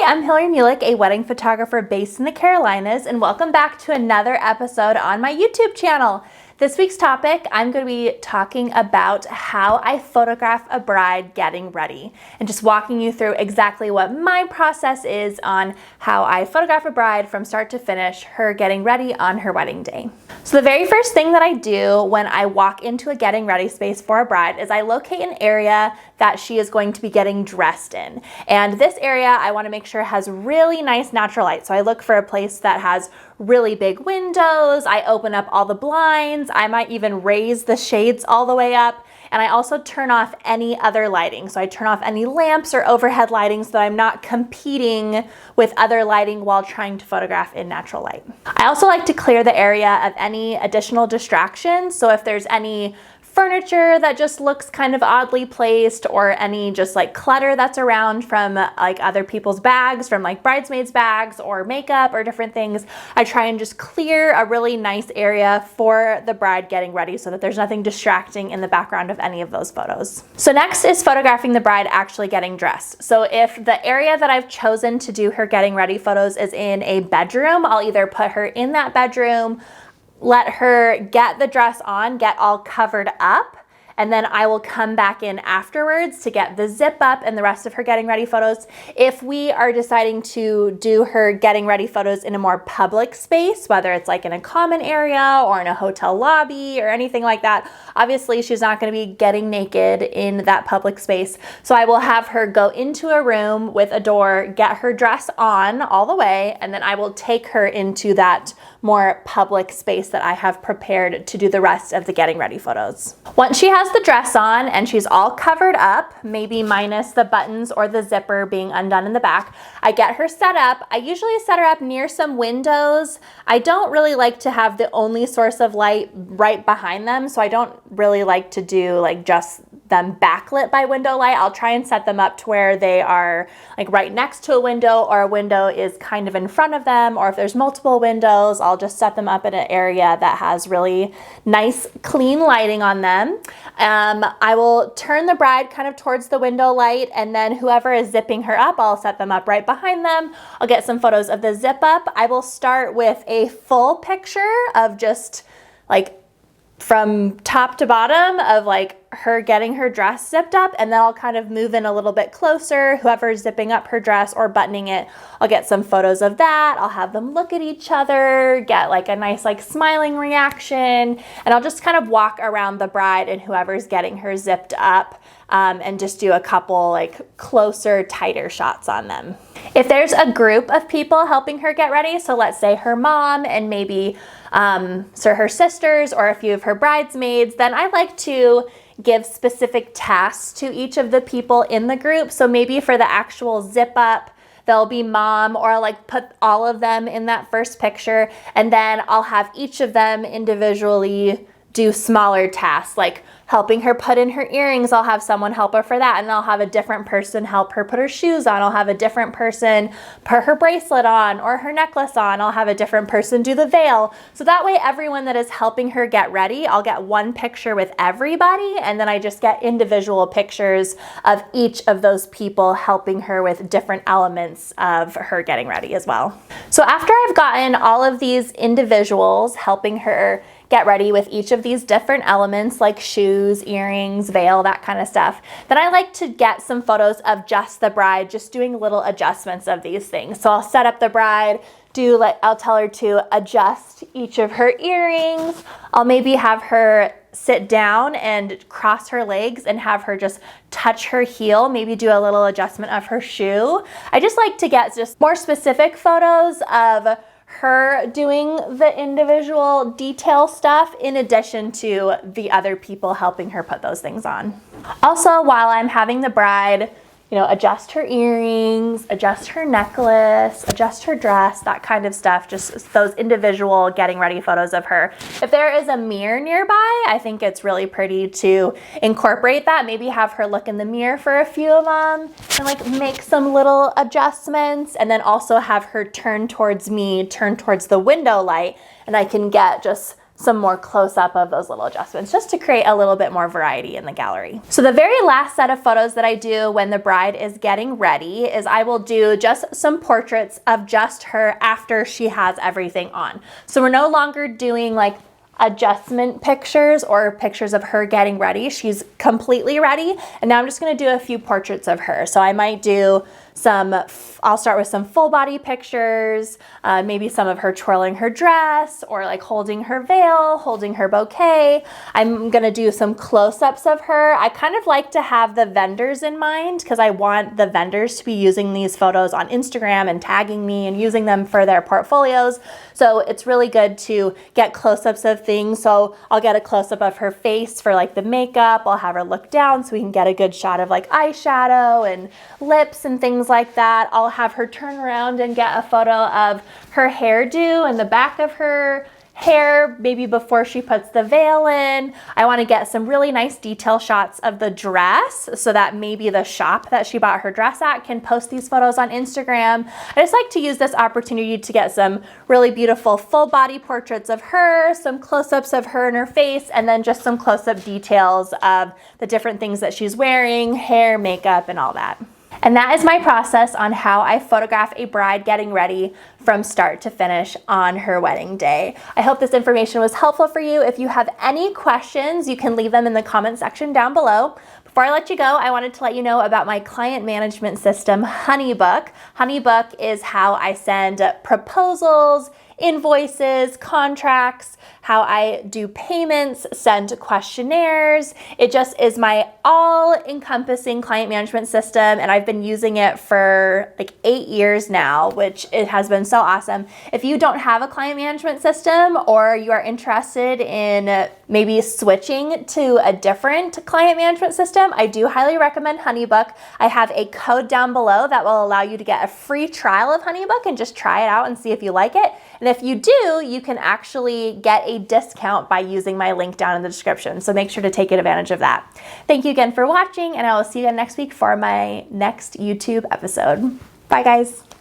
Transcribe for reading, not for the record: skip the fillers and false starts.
Hi, I'm Hillary Mulick, a wedding photographer based in the Carolinas, and welcome back to another episode on my YouTube channel. This week's topic, I'm going to be talking about how I photograph a bride getting ready and just walking you through exactly what my process is on how I photograph a bride from start to finish, her getting ready on her wedding day. So the very first thing that I do when I walk into a getting ready space for a bride is I locate an area that she is going to be getting dressed in. And this area I want to make sure has really nice natural light. So I look for a place that has really big windows. I open up all the blinds. I might even raise the shades all the way up. And I also turn off any other lighting. So I turn off any lamps or overhead lighting so that I'm not competing with other lighting while trying to photograph in natural light. I also like to clear the area of any additional distractions. So if there's any furniture that just looks kind of oddly placed, or any just like clutter that's around from like other people's bags, from like bridesmaids bags or makeup or different things, I try and just clear a really nice area for the bride getting ready so that there's nothing distracting in the background of any of those photos. So next is photographing the bride actually getting dressed. So if the area that I've chosen to do her getting ready photos is in a bedroom, I'll either put her in that bedroom, let her get the dress on, get all covered up, and then I will come back in afterwards to get the zip up and the rest of her getting ready photos. If we are deciding to do her getting ready photos in a more public space, whether it's like in a common area or in a hotel lobby or anything like that, obviously she's not going to be getting naked in that public space. So I will have her go into a room with a door, get her dress on all the way, and then I will take her into that more public space that I have prepared to do the rest of the getting ready photos. Once she has the dress on and she's all covered up, maybe minus the buttons or the zipper being undone in the back, I get her set up. I usually set her up near some windows. I don't really like to have the only source of light right behind them, so I don't really like to do like just them backlit by window light. I'll try and set them up to where they are like right next to a window, or a window is kind of in front of them, or if there's multiple windows, I'll just set them up in an area that has really nice clean lighting on them. I will turn the bride kind of towards the window light, and then whoever is zipping her up, I'll set them up right behind them. I'll get some photos of the zip up. I will start with a full picture of just like from top to bottom of like her getting her dress zipped up, and then I'll kind of move in a little bit closer. Whoever's zipping up her dress or buttoning it, I'll get some photos of that. I'll have them look at each other, get like a nice like smiling reaction, and I'll just kind of walk around the bride and whoever's getting her zipped up and just do a couple like closer, tighter shots on them. If there's a group of people helping her get ready, so let's say her mom and maybe so her sisters or a few of her bridesmaids, then I like to give specific tasks to each of the people in the group. So maybe for the actual zip up, there'll be mom, or I'll like put all of them in that first picture, and then I'll have each of them individually do smaller tasks, like helping her put in her earrings. I'll have someone help her for that, and I'll have a different person help her put her shoes on. I'll have a different person put her bracelet on or her necklace on. I'll have a different person do the veil. So that way everyone that is helping her get ready, I'll get one picture with everybody, and then I just get individual pictures of each of those people helping her with different elements of her getting ready as well. So after I've gotten all of these individuals helping her get ready with each of these different elements like shoes, earrings, veil, that kind of stuff, then I like to get some photos of just the bride, just doing little adjustments of these things. So I'll set up the bride, I'll tell her to adjust each of her earrings. I'll maybe have her sit down and cross her legs and have her just touch her heel, maybe do a little adjustment of her shoe. I just like to get just more specific photos of her doing the individual detail stuff in addition to the other people helping her put those things on. Also, while I'm having the bride, adjust her earrings, adjust her necklace, adjust her dress, that kind of stuff, just those individual getting ready photos of her. If there is a mirror nearby, I think it's really pretty to incorporate that. Maybe have her look in the mirror for a few of them and like make some little adjustments, and then also have her turn towards me, turn towards the window light, and I can get just some more close-up of those little adjustments, just to create a little bit more variety in the gallery. So the very last set of photos that I do when the bride is getting ready is I will do just some portraits of just her after she has everything on. So we're no longer doing like adjustment pictures or pictures of her getting ready. She's completely ready. And now I'm just gonna do a few portraits of her. So I might do I'll start with some full body pictures, maybe some of her twirling her dress or like holding her veil, holding her bouquet. I'm gonna do some close-ups of her. I kind of like to have the vendors in mind because I want the vendors to be using these photos on Instagram and tagging me and using them for their portfolios. So it's really good to get close-ups of things. So I'll get a close-up of her face for like the makeup. I'll have her look down so we can get a good shot of like eyeshadow and lips and things like that. I'll have her turn around and get a photo of her hairdo and the back of her hair, maybe before she puts the veil in. I want to get some really nice detail shots of the dress so that maybe the shop that she bought her dress at can post these photos on Instagram. I just like to use this opportunity to get some really beautiful full body portraits of her, some close-ups of her and her face, and then just some close-up details of the different things that she's wearing, hair, makeup, and all that. And that is my process on how I photograph a bride getting ready from start to finish on her wedding day. I hope this information was helpful for you. If you have any questions, you can leave them in the comment section down below. Before I let you go, I wanted to let you know about my client management system, Honeybook. Honeybook is how I send proposals, invoices, contracts, how I do payments, send questionnaires. It just is my all-encompassing client management system, and I've been using it for like 8 years now, which it has been so awesome. If you don't have a client management system or you are interested in maybe switching to a different client management system, I do highly recommend Honeybook. I have a code down below that will allow you to get a free trial of Honeybook and just try it out and see if you like it. And if you do, you can actually get a discount by using my link down in the description. So make sure to take advantage of that. Thank you again for watching, and I will see you again next week for my next YouTube episode. Bye, guys.